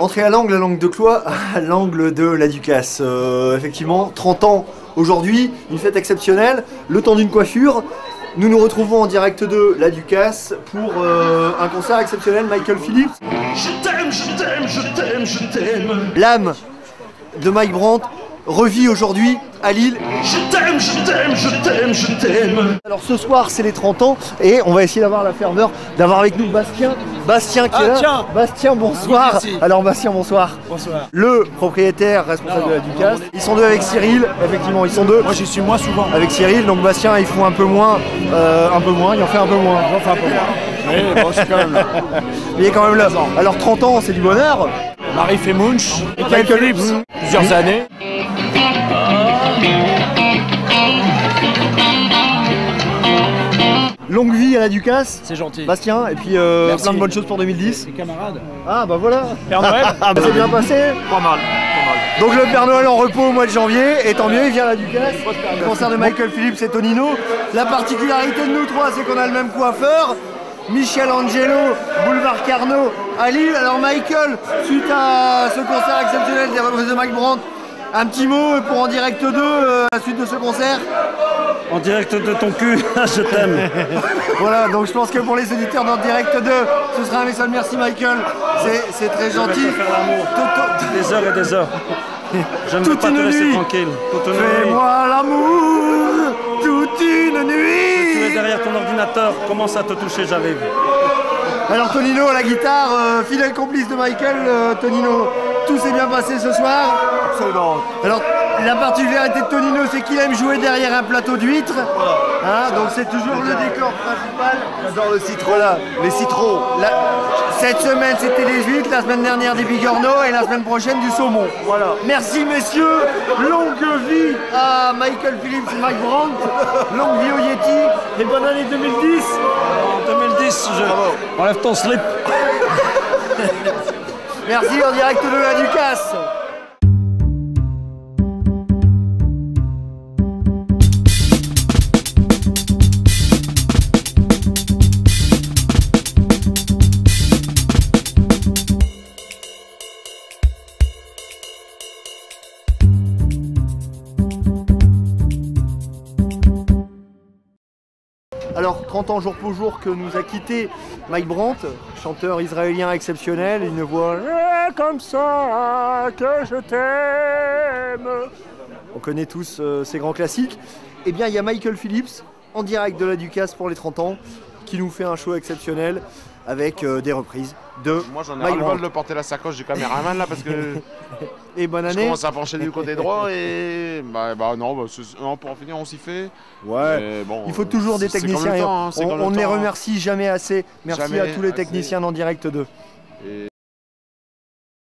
Entrée à l'angle de Cloix, à l'angle de la Ducasse. Effectivement, 30 ans aujourd'hui, une fête exceptionnelle, le temps d'une coiffure. Nous nous retrouvons en direct de la Ducasse pour un concert exceptionnel, Michael Phillips. Je t'aime, je t'aime, je t'aime, je t'aime. L'âme de Mike Brandt revit aujourd'hui à Lille. Je t'aime, je t'aime, je t'aime, je t'aime. Alors ce soir c'est les 30 ans et on va essayer d'avoir la ferveur, d'avoir avec nous Bastien. Bastien qui est là. Tiens. Bastien, bonsoir. Merci. Alors Bastien, bonsoir. Bonsoir. Le propriétaire responsable de la Ducasse. Ils sont deux avec Cyril, effectivement ils sont deux. Moi j'y suis moins souvent. Avec Cyril, donc Bastien ils font un peu moins, il en fait un peu moins. Enfin un peu moins. Mais bon, je suis quand même là. Il est quand même là. Alors 30 ans c'est du bonheur. Marie Femunch, Et Michael Phillips, plusieurs années. Longue vie à la Ducasse. C'est gentil. Bastien, et puis Merci. plein de bonnes choses pour 2010. Les camarades. Ah bah voilà. Père Noël. Ah bah c'est bien passé. Pas mal. Donc le Père Noël en repos au mois de janvier, et tant mieux, il vient à la Ducasse. Le concert de Michael Phillips et Tonino. La particularité de nous trois, c'est qu'on a le même coiffeur. Michel Angelo, boulevard Carnot à Lille. Alors Michael, suite à ce concert exceptionnel des reprises de Mike Brandt, un petit mot pour En Direct 2 à la suite de ce concert. En direct de ton cul, je t'aime. Voilà, donc je pense que pour les auditeurs d'En Direct 2, ce sera un message. Merci Michael, c'est très gentil. Je vais te faire l'amour. Des heures et des heures. Je ne veux Toute pas te une laisser nuit. tranquille. Toute une nuit. Fais-moi l'amour toute une nuit. Tu es derrière ton ordinateur, commence à te toucher, j'arrive. Alors Tonino à la guitare, fidèle complice de Michael, Tonino, tout s'est bien passé ce soir. Absolument. Alors la particularité de Tonino, c'est qu'il aime jouer derrière un plateau d'huîtres. Hein, donc c'est toujours le décor principal. J'adore le citron. Voilà, les citrons. Cette semaine c'était les huîtres, la semaine dernière des bigorneaux et la semaine prochaine du saumon. Voilà. Merci messieurs, longue vie à Michael Phillips et Mike Brandt, longue vie au Yeti et bonne année 2010. En 2010, enlève ton slip. Merci En Direct de la Ducasse. Alors 30 ans jour pour jour que nous a quitté Mike Brandt, chanteur israélien exceptionnel, une voix comme ça que je t'aime. On connaît tous ces grands classiques. Eh bien il y a Michael Phillips en direct de la Ducasse pour les 30 ans qui nous fait un show exceptionnel avec des reprises de Moi j'en ai Mike ras le Brandt. bol de porter la sacoche du caméraman là parce que Et bonne je année. commence à pencher du côté droit et non, pour en finir on s'y fait. Ouais. Mais bon, Il faut toujours des c'est comme techniciens. le temps, hein, c'est comme On le ne les temps, hein. remercie jamais assez. Merci Jamais à tous les assez. techniciens d'En Direct 2. Et